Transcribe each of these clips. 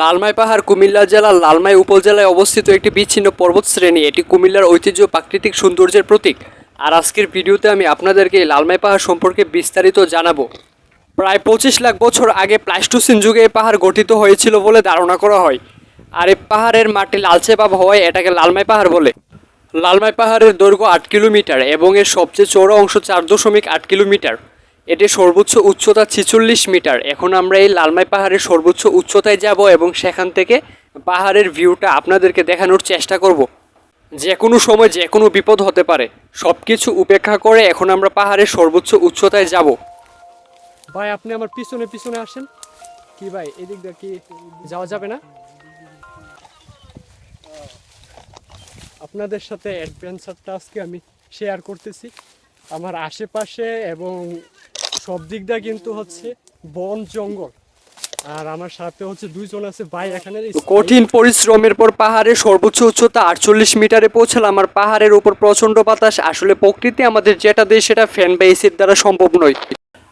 লালমাই পাহাড় কুমিল্লা জেলার লালমাই উপজেলায় অবস্থিত একটি বিচ্ছিন্ন পর্বতশ্রেণী। এটি কুমিল্লার ঐতিহ্য প্রাকৃতিক সৌন্দর্যের প্রতীক। আর আজকের ভিডিওতে আমি আপনাদেরকে এই লালমাই পাহাড় সম্পর্কে বিস্তারিত জানাবো। প্রায় 25 লাখ বছর আগে প্লাইস্টোসিন যুগে এই পাহাড় গঠিত হয়েছিল বলে ধারণা করা হয়। আর এই পাহাড়ের মাটি লালচে ভাব হওয়ায় এটাকে লালমাই পাহাড় বলে। লালমাই পাহাড়ের দৈর্ঘ্য 8 কিলোমিটার এবং এর সবচেয়ে চওড়া অংশ 4.8 কিলোমিটার। এটি সর্বোচ্চ উচ্চতা 46 মিটার। এখন আমরা এই লালমাই পাহাড়ের সর্বোচ্চ উচ্চতায় যাব এবং সেখান থেকে পাহাড়ের ভিউটা আপনাদেরকে দেখানোর চেষ্টা করব। যে কোনো সময় যে কোনো বিপদ হতে পারে, সব কিছু উপেক্ষা করে এখন আমরা পাহাড়ের সর্বোচ্চ উচ্চতায় যাব। ভাই আপনি আমার পিছনে পিছনে আসেন। কি ভাই এদিক দিয়ে কি যাওয়া যাবে না? আপনাদের সাথে অ্যাডভেঞ্চারটা আজকে আমি শেয়ার করতেছি। আমার আশেপাশে এবং সব দিক দিয়ে কিন্তু হচ্ছে বন জঙ্গল, আর আমার সাথে হচ্ছে দুইজন আছে ভাই। এখানে কঠিন পরিশ্রমের পর পাহাড়ের সর্বোচ্চ উচ্চতা 48 মিটারে পৌঁছালাম। আর পাহাড়ের উপর প্রচণ্ড বাতাস। আসলে প্রকৃতি আমাদের যেটা দেয় সেটা ফ্যান বা এসির দ্বারা সম্ভব নয়।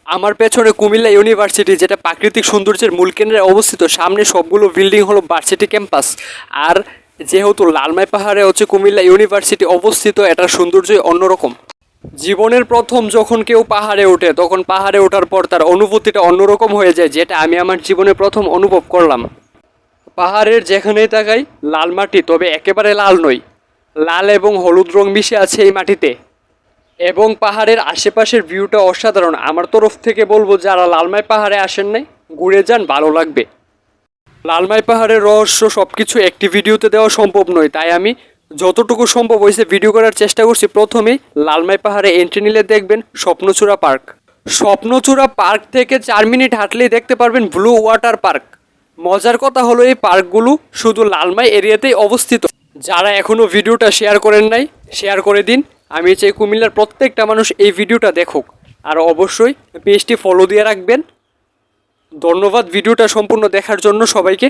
আমার পেছনে কুমিল্লা ইউনিভার্সিটি, যেটা প্রাকৃতিক সৌন্দর্যের মূল কেন্দ্রে অবস্থিত। সামনে সবগুলো বিল্ডিং হলো ভার্সিটি ক্যাম্পাস। আর যেহেতু লালমাই পাহাড়ে হচ্ছে কুমিল্লা ইউনিভার্সিটি অবস্থিত, এটার সৌন্দর্যই অন্যরকম। জীবনের প্রথম যখন কেউ পাহাড়ে ওঠে, তখন পাহাড়ে ওঠার পর তার অনুভূতিটা অন্যরকম হয়ে যায়, যেটা আমি আমার জীবনে প্রথম অনুভব করলাম। পাহাড়ের যেখানেই তাকাই লাল মাটি, তবে একেবারে লাল নয়, লাল এবং হলুদ রং মিশে আছে এই মাটিতে। এবং পাহাড়ের আশেপাশের ভিউটা অসাধারণ। আমার তরফ থেকে বলবো, যারা লালমাই পাহাড়ে আসেন নাই, ঘুরে যান, ভালো লাগবে। লালমাই পাহাড়ের রহস্য সব কিছু একটি ভিডিওতে দেওয়া সম্ভব নয়, তাই আমি যতটুকু সম্ভব হয়েছে ভিডিও করার চেষ্টা করছি। প্রথমেই লালমাই পাহাড়ে এন্ট্রি নিলে দেখবেন স্বপ্নচূড়া পার্ক। স্বপ্নচূড়া পার্ক থেকে 4 মিনিট হাঁটলেই দেখতে পারবেন ব্লু ওয়াটার পার্ক। মজার কথা হলো এই পার্কগুলো শুধু লালমাই এরিয়াতেই অবস্থিত। যারা এখনও ভিডিওটা শেয়ার করেন নাই, শেয়ার করে দিন। আমি চাই কুমিল্লার প্রত্যেকটা মানুষ এই ভিডিওটা দেখুক। আর অবশ্যই পেজটি ফলো দিয়ে রাখবেন। ধন্যবাদ ভিডিওটা সম্পূর্ণ দেখার জন্য সবাইকে।